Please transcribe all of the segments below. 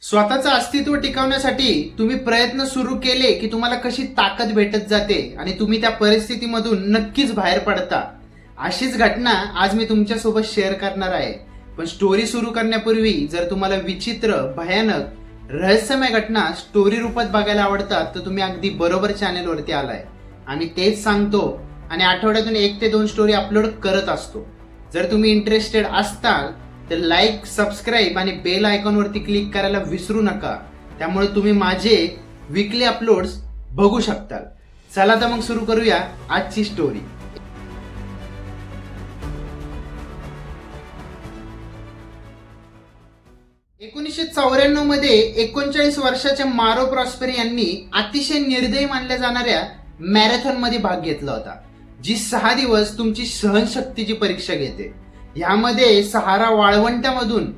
स्वतःचं अस्तित्व टिकवण्यासाठी तुम्ही प्रयत्न सुरू केले की तुम्हाला कशी ताकद भेटत जाते आणि तुम्ही त्या परिस्थितीमधून नक्कीच बाहेर पडता. अशीच घटना आज मी तुमच्यासोबत शेअर करणार आहे. पण स्टोरी सुरू करण्यापूर्वी जर तुम्हाला विचित्र, भयानक, रहस्यमय घटना स्टोरी रूपात बघायला आवडतात तर तुम्ही अगदी बरोबर चॅनेलवरती आलाय. आम्ही तेच सांगतो आणि आठवड्यातून 1 ते 2 स्टोरी अपलोड करत असतो. जर तुम्ही इंटरेस्टेड असताल तर लाईक, सबस्क्राईब आणि बेल आयकॉनवरती क्लिक करायला विसरू नका. त्यामुळे तुम्ही माझे वीकली अपलोड्स बघू शकताल. चला तर मग सुरू करूया आजची स्टोरी. मध्ये 39 वर्षाच्या मारो प्रॉस्पेरी यांनी अतिशय निर्दयी मानल्या जाणाऱ्या मॅरेथॉन मध्ये भाग घेतला होता, जी 6 दिवस तुमची सहनशक्तीची परीक्षा घेते. यामध्ये सहारा वाळवंटामधून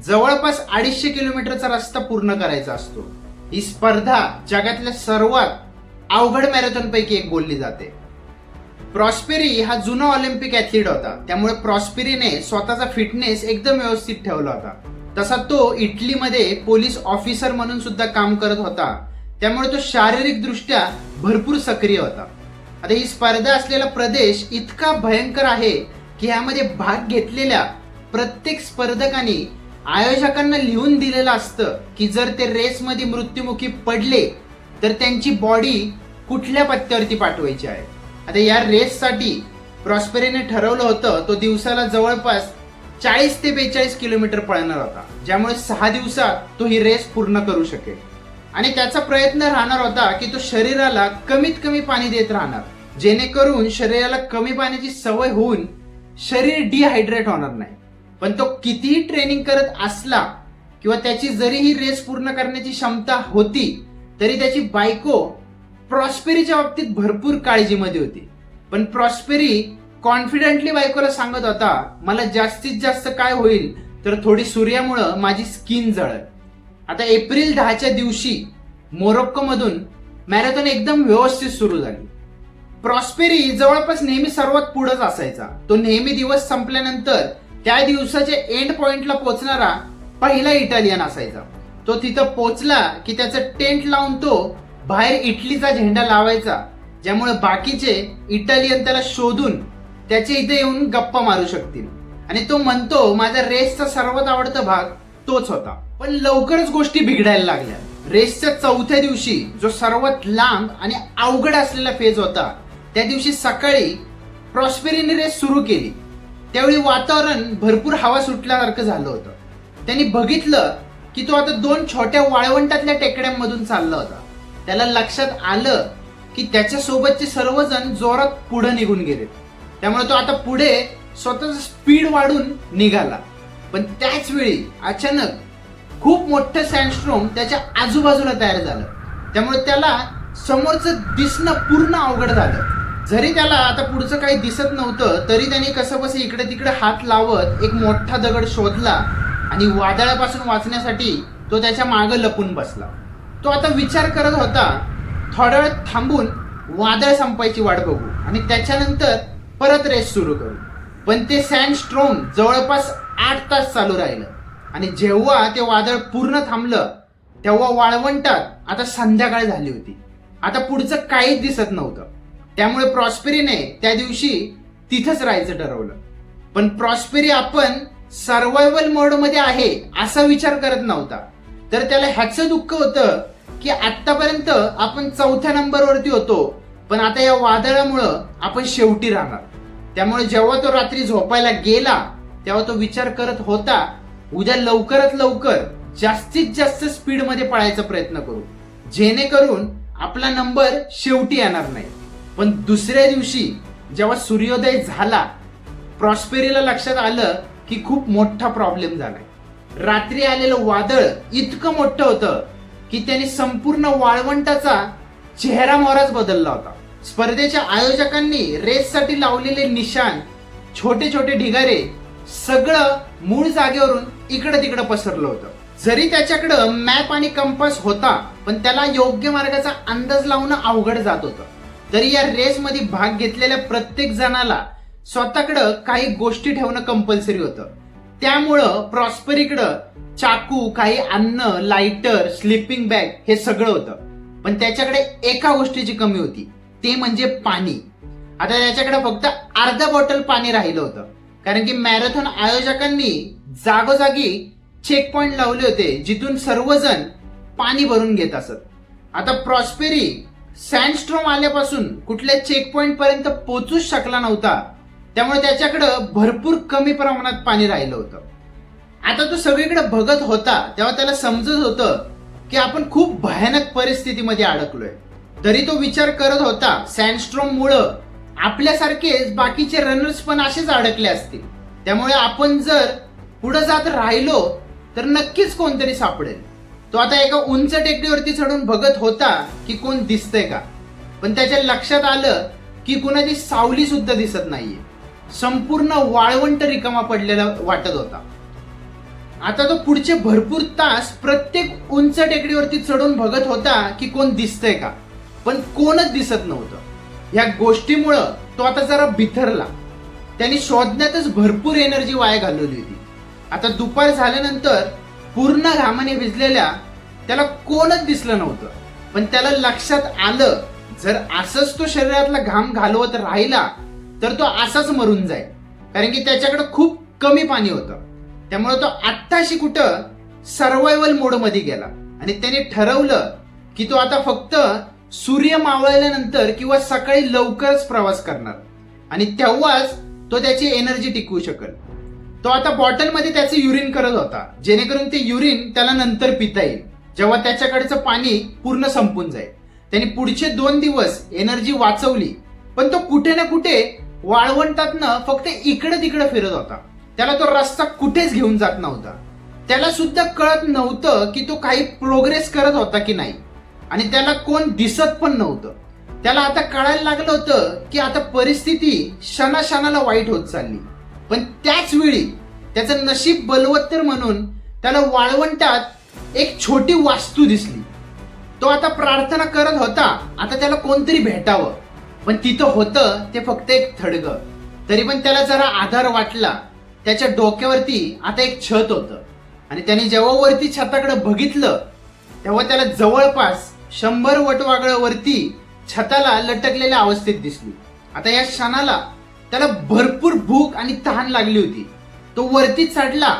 जवळपास 250 किलोमीटरचा रस्ता पूर्ण करायचा असतो. ही स्पर्धा जगातल्या सर्वात अवघड मॅरेथॉन पैकी एक बोलली जाते. प्रॉस्पेरी हा जुना ऑलिम्पिक ॲथलीट होता, त्यामुळे प्रॉस्पेरीने स्वतःचा फिटनेस एकदम व्यवस्थित ठेवला होता. तसा तो इटलीमध्ये पोलीस ऑफिसर म्हणून सुद्धा काम करत होता, त्यामुळे तो शारीरिक दृष्ट्या भरपूर सक्रिय होता. आता ही स्पर्धा असलेला प्रदेश इतका भयंकर आहे की यामध्ये भाग घेतलेल्या प्रत्येक स्पर्धकांनी आयोजकांना लिहून दिलेलं असतं की जर ते रेसमध्ये मृत्युमुखी पडले तर त्यांची बॉडी कुठल्या पत्त्यावरती पाठवायची आहे. आता या रेससाठी प्रॉस्पेरीने ठरवलं होतं तो दिवसाला जवळपास 40 ते 42 किलोमीटर पळणार होता, ज्यामुळे 6 दिवसात तो ही रेस पूर्ण करू शकेल. आणि त्याचा प्रयत्न राहणार होता की तो शरीराला कमीत कमी पाणी देत राहणार, जेणेकरून शरीराला कमी पाण्याची सवय होऊन शरीर डिहायड्रेट होणार नाही. पण तो कितीही ट्रेनिंग करत असला किंवा त्याची जरी ही रेस पूर्ण करण्याची क्षमता होती तरी त्याची बायको प्रॉस्पेरीच्या बाबतीत भरपूर काळजीमध्ये होती. पण प्रॉस्पेरी कॉन्फिडेंटली बायकोला सांगत होता, मला जास्तीत जास्त काय होईल तर थोडी सूर्यामुळं माझी स्किन जळेल. आता एप्रिल 10च्या दिवशी मोरोक्को मधून मॅरेथॉन एकदम व्यवस्थित सुरू झाली. प्रॉस्पेरी जवळपास नेहमी सर्वात पुढेच असायचा. तो नेहमी दिवस संपल्यानंतर त्या दिवसाच्या एंड पॉइंटला पोहोचणारा पहिला इटालियन असायचा. तो तिथं पोहोचला की त्याचं टेंट लावून तो बाहेर इटलीचा झेंडा लावायचा, ज्यामुळे बाकीचे इटालियन त्याला शोधून त्याच्या इथे येऊन गप्पा मारू शकतील. आणि तो म्हणतो माझ्या रेसचा सर्वात आवडता भाग तोच होता. पण लवकरच गोष्टी बिघडायला लागल्या. रेसच्या 4थ्या दिवशी जो सर्वात लांब आणि अवघड असलेला फेज होता, त्या दिवशी सकाळी प्रॉस्पेरीने रेस सुरू केली. त्यावेळी वातावरण भरपूर हवा सुटल्यासारखं झालं होतं. त्यांनी बघितलं की तो आता 2 छोट्या वाळवंटातल्या टेकड्यांमधून चालला होता. त्याला लक्षात आलं की त्याच्या सोबतचे सर्वजण जोरात पुढे निघून गेले, त्यामुळे तो आता पुढे स्वतःच स्पीड वाढून निघाला. पण त्याच वेळी अचानक खूप मोठं सँडस्टॉर्म त्याच्या आजूबाजूला तयार झालं, त्यामुळे त्याला समोरचं दिसणं पूर्ण अवघड झालं. जरी त्याला आता पुढचं काही दिसत नव्हतं तरी त्याने कसंबसं इकडे तिकडे हात लावत एक मोठा दगड शोधला आणि वादळापासून वाचण्यासाठी तो त्याच्या मागं लपून बसला. तो आता विचार करत होता, थोडा वेळ थांबून वादळ संपायची वाट बघू आणि त्याच्यानंतर परत रेस सुरू करू. पण ते सँडस्टॉर्म जवळपास 8 तास चालू राहिलं आणि जेव्हा ते वादळ पूर्ण थांबलं तेव्हा वाळवंटात आता संध्याकाळ झाली होती. आता पुढचं काहीच दिसत नव्हतं, त्यामुळे प्रॉस्पेरीने त्या दिवशी तिथंच राहायचं ठरवलं. पण प्रॉस्पेरी आपण सर्व्हायव्हल मोड मध्ये आहे असा विचार करत नव्हता, तर त्याला ह्याचं दुःख होतं की आतापर्यंत आपण 4थ्या नंबरवरती होतो, पण आता या वादळामुळं आपण शेवटी राहणार. त्यामुळे जेव्हा तो रात्री झोपायला गेला तेव्हा तो विचार करत होता, उद्या लवकरात लवकर जास्तीत जास्त स्पीड मध्ये पळायचा प्रयत्न करू, जेणेकरून आपला नंबर शेवटी येणार नाही. पण दुसऱ्या दिवशी जेव्हा सूर्योदय झाला, प्रॉस्पेरीला लक्षात आलं की खूप मोठा प्रॉब्लेम झालाय. रात्री आलेलं वादळ इतकं मोठं होतं की त्याने संपूर्ण वाळवंटाचा चेहरा मोहराच बदलला होता. स्पर्धेच्या आयोजकांनी रेससाठी लावलेले निशाण, छोटे छोटे ढिगारे सगळं मूळ जागेवरून इकडे तिकडे पसरलं होतं. जरी त्याच्याकडं मॅप आणि कंपास होता, पण त्याला योग्य मार्गाचा अंदाज लावणं अवघड जात होतं. तरी या रेसमध्ये भाग घेतलेल्या प्रत्येक जणाला स्वतःकडं काही गोष्टी ठेवणं कंपल्सरी होतं. त्यामुळं प्रॉस्पेरीकडं चाकू, काही अन्न, लाइटर, स्लिपिंग बॅग हे सगळं होतं, पण त्याच्याकडे एका गोष्टीची कमी होती, ते म्हणजे पाणी. आता त्याच्याकडे फक्त अर्धा बॉटल पाणी राहिलं होतं, कारण की मॅरेथॉन आयोजकांनी जागोजागी चेक पॉइंट लावले होते जिथून सर्वजण पाणी भरून घेत असत. आता प्रॉस्पेरी सँडस्ट्रॉम आल्यापासून कुठल्या चेक पॉइंट पर्यंत पोहोचूच शकला नव्हता, त्यामुळे त्याच्याकडं भरपूर कमी प्रमाणात पाणी राहिलं होतं. आता तो सगळीकडे बघत होता तेव्हा त्याला समजत होतं की आपण खूप भयानक परिस्थितीमध्ये अडकलोय. तरी तो विचार करत होता, सँडस्ट्रॉम मुळे आपल्यासारखेच बाकीचे रनर्स पण असेच अडकले असतील, त्यामुळे आपण जर पुढे जात राहिलो तर नक्कीच कोणतरी सापडेल. तो आता एका उंच टेकडीवरती चढून बघत होता की कोण दिसतंय का, पण त्याच्या लक्षात आलं की कुणाची सावली सुद्धा दिसत नाहीये. संपूर्ण वाळवंट रिकामा पडलेला वाटत होता. आता तो पुढचे भरपूर तास प्रत्येक उंच टेकडीवरती चढून बघत होता की कोण दिसतंय का, पण कोणच दिसत नव्हतं. या गोष्टीमुळं तो आता जरा बिथरला. त्यांनी शोधण्यातच भरपूर एनर्जी वाया घालवली होती. आता दुपार झाल्यानंतर पूर्ण घामाने भिजलेल्या त्याला कोणच दिसलं नव्हतं, पण त्याला लक्षात आलं जर असंच तो शरीरातला घाम घालवत राहिला तर तो असाच मरून जाईल, कारण की त्याच्याकडे खूप कमी पाणी होतं. त्यामुळे तो आत्ताशी कुठं सर्वायवल मोड मध्ये गेला आणि त्याने ठरवलं की तो आता फक्त सूर्य मावळल्यानंतर किंवा सकाळी लवकरच प्रवास करणार आणि तेव्हाच तो त्याची एनर्जी टिकवू शकेल. तो आता बॉटलमध्ये त्याचं युरिन करत होता, जेणेकरून ते युरिन त्याला नंतर पिता येईल जेव्हा त्याच्याकडचं पाणी पूर्ण संपून जाईल. त्याने पुढचे 2 दिवस एनर्जी वाचवली, पण तो कुठे ना कुठे वाळवंटातनं फक्त इकडे तिकडे फिरत होता. त्याला तो रस्ता कुठेच घेऊन जात नव्हता. त्याला सुद्धा कळत नव्हतं की तो काही प्रोग्रेस करत होता की नाही, आणि त्याला कोण दिसत पण नव्हतं. त्याला आता कळायला लागलं होतं की आता परिस्थिती क्षणाक्षणाला वाईट होत चालली. पण त्याच वेळी त्याचं नशीब बलवत्तर म्हणून त्याला वाळवंटात एक छोटी वास्तू दिसली. तो आता प्रार्थना करत होता आता त्याला कोणतरी भेटावं, पण तिथं होतं ते फक्त एक थडगं. तरी पण त्याला जरा आधार वाटला. त्याच्या डोक्यावरती आता एक छत होतं आणि त्याने जेव्हा वरती छताकडे बघितलं तेव्हा त्याला जवळपास 100 वटवागळं वरती छताला लटकलेल्या अवस्थेत दिसली. आता या क्षणाला त्याला भरपूर भूक आणि तहान लागली होती. तो वरती चढला,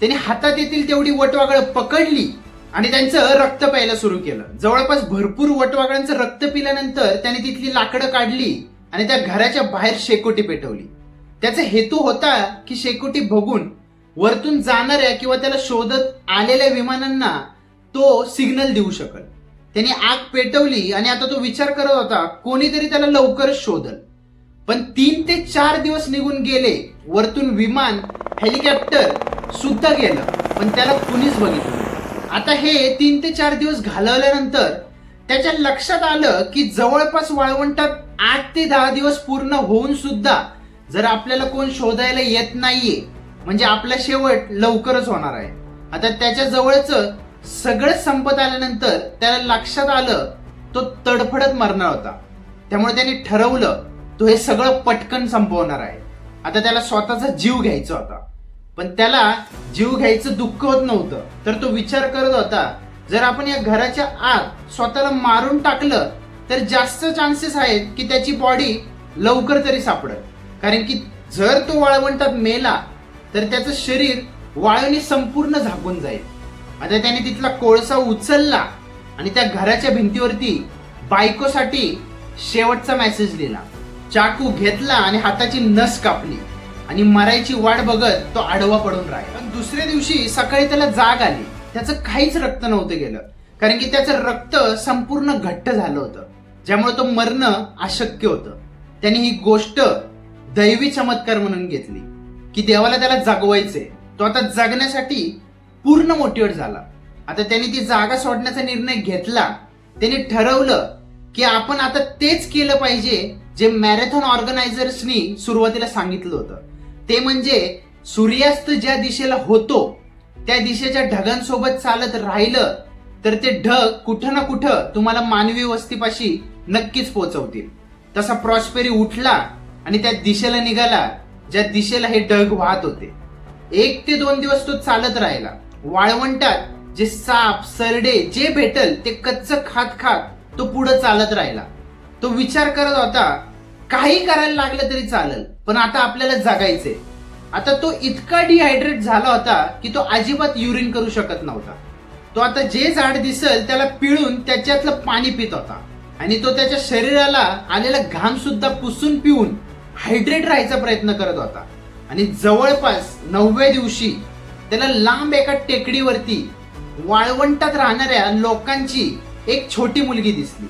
त्याने हातात येतील तेवढी वटवागळं पकडली आणि त्यांचं रक्त प्यायला सुरू केलं. जवळपास भरपूर वटवागळांचं रक्त पिल्यानंतर त्याने तिथली लाकडं काढली आणि त्या घराच्या बाहेर शेकोटी पेटवली. त्याचा हेतू होता की शेकोटी बघून वरतून जाणाऱ्या किंवा त्याला शोधत आलेल्या विमानांना तो सिग्नल देऊ शकेल. त्याने आग पेटवली आणि आता तो विचार करत होता कोणीतरी त्याला लवकरच शोधल. पण 3 ते 4 दिवस निघून गेले. वरतून विमान, हेलिकॉप्टर सुद्धा गेलं, पण त्याला कुणीच बघितलं. आता हे 3 ते 4 दिवस घालवल्यानंतर त्याच्या लक्षात आलं की जवळपास वाळवंटात 8 ते 10 दिवस पूर्ण होऊन सुद्धा जर आपल्याला कोण शोधायला येत नाहीये म्हणजे आपला शेवट लवकरच होणार आहे. आता त्याच्या जवळचं सगळं संपत आल्यानंतर त्याला लक्षात आलं तो तडफडत मरणार होता. त्यामुळे त्याने ठरवलं तो हे सगळं पटकन संपवणार आहे. आता त्याला स्वतःचा जीव घ्यायचा होता, पण त्याला जीव घ्यायचं दुःख होत नव्हतं. तर तो विचार करत होता जर आपण या घराच्या आत स्वतःला मारून टाकलं तर जास्त चान्सेस आहेत की त्याची बॉडी लवकर तरी सापडेल, कारण की जर तो वाळवंटात मेला तर त्याचं शरीर वाळूने संपूर्ण झाकून जाईल. आता त्याने तिथला कोळसा उचलला आणि त्या घराच्या भिंतीवरती बायकोसाठी शेवटचा मेसेज लिहिला. चाकू घेतला आणि हाताची नस कापली आणि मरायची वाट बघत तो आडवा पडून राहिला. पण दुसऱ्या दिवशी सकाळी त्याला जाग आली. त्याचं काहीच रक्त नव्हतं गेलं, कारण की त्याचं रक्त संपूर्ण घट्ट झालं होतं, ज्यामुळे तो मरणं अशक्य होतं. त्याने ही गोष्ट दैवी चमत्कार म्हणून घेतली की देवाला त्याला जगवायचंय. तो आता जगण्यासाठी पूर्ण मोटिवेट झाला. आता त्याने ती जागा सोडण्याचा निर्णय घेतला. त्याने ठरवलं की आपण आता तेच केलं पाहिजे जे मॅरेथॉन ऑर्गनायझर्सनी सुरुवातीला सांगितलं होतं. ते म्हणजे सूर्यास्त ज्या दिशेला होतो त्या दिशेच्या ढगांसोबत चालत राहिलं तर ते ढग कुठं ना कुठं तुम्हाला मानवी वस्तीपाशी नक्कीच पोहोचवतील. तसा प्रॉस्पेरी उठला आणि त्या दिशेला निघाला ज्या दिशेला हे ढग वाहत होते. 1 ते 2 दिवस तो चालत राहिला. वाळवंटात जे साप सरडे जे भेटल ते कच्च खात खात तो पुढे चालत राहिला. तो विचार करत होता काही करायला लागलं तरी चालेल, पण आता आपल्याला जगायचंय. आता तो इतका डिहायड्रेट झाला होता की तो अजिबात युरिन करू शकत नव्हता. तो आता जे झाड दिसल त्याला पिळून त्याच्यातलं पाणी पित होता आणि तो त्याच्या शरीराला आलेला घाम सुद्धा पुसून पिऊन हायड्रेट राहायचा प्रयत्न करत होता. आणि जवळपास 9व्या दिवशी त्याला लांब एका टेकडीवरती वाळवंटात राहणाऱ्या लोकांची एक छोटी मुलगी दिसली.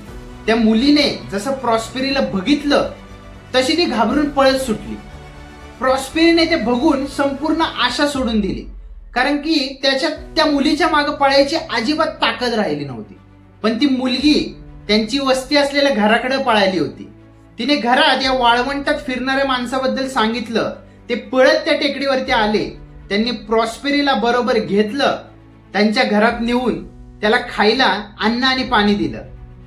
त्या मुलीने जसं प्रॉस्पेरीला बघितलं तशी ती घाबरून पळत सुटली. प्रॉस्पेरीने ते बघून संपूर्ण आशा सोडून दिली, कारण की त्या मुलीच्या मागे पळायची अजिबात ताकद राहिली नव्हती. पण ती मुलगी त्यांची वस्ती असलेल्या घराकडे पळाली होती. तिने घरात या वाळवंटात फिरणाऱ्या माणसाबद्दल सांगितलं. ते पळत त्या टेकडीवरती आले. त्यांनी प्रॉस्पेरीला बरोबर घेतलं, त्यांच्या घरात नेऊन त्याला खायला अन्न आणि पाणी दिलं.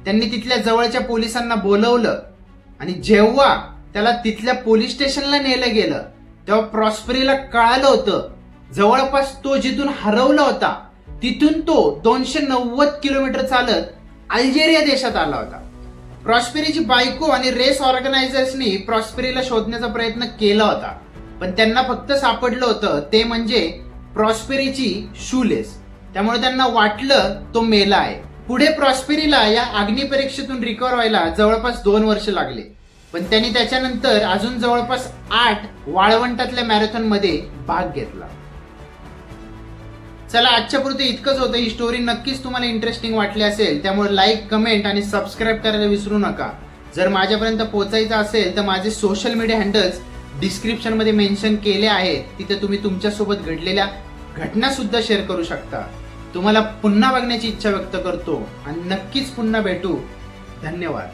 त्यांनी तिथल्या जवळच्या पोलिसांना बोलवलं आणि जेव्हा त्याला तिथल्या पोलीस स्टेशनला नेलं गेलं तेव्हा प्रॉस्पेरीला कळालं होतं जवळपास तो जिथून हरवला होता तिथून तो 290 किलोमीटर चालत अल्जेरिया देशात आला होता. प्रॉस्पेरीची बायको आणि रेस ऑर्गनायझर्सनी प्रॉस्पेरीला शोधण्याचा प्रयत्न केला होता, पण त्यांना फक्त सापडलं होतं ते म्हणजे प्रॉस्पेरीची शूलेस. त्यामुळे त्यांना वाटलं तो मेला आहे. पुढे प्रॉस्पेरीला या अग्निपरीक्षेतून रिकव्हर व्हायला जवळपास 2 वर्ष लागले, पण त्यांनी त्याच्यानंतर अजून जवळपास 8 वाळवंटातल्या मॅरेथॉन मध्ये भाग घेतला. चला, आजच्या पुरते इतकंच होतं. ही स्टोरी नक्कीच तुम्हाला इंटरेस्टिंग वाटली असेल, त्यामुळे लाईक, कमेंट आणि सबस्क्राईब करायला विसरू नका. जर माझ्यापर्यंत पोहोचायचं असेल तर माझे सोशल मीडिया हँडल्स डिस्क्रिप्शन मध्ये मेन्शन केले आहेत. तिथे तुम्ही तुमच्यासोबत घडलेल्या घटना सुद्धा शेअर करू शकता. तुम्हाला पुन्हा बघण्याची इच्छा व्यक्त करतो आणि नक्कीच पुन्हा भेटू. धन्यवाद.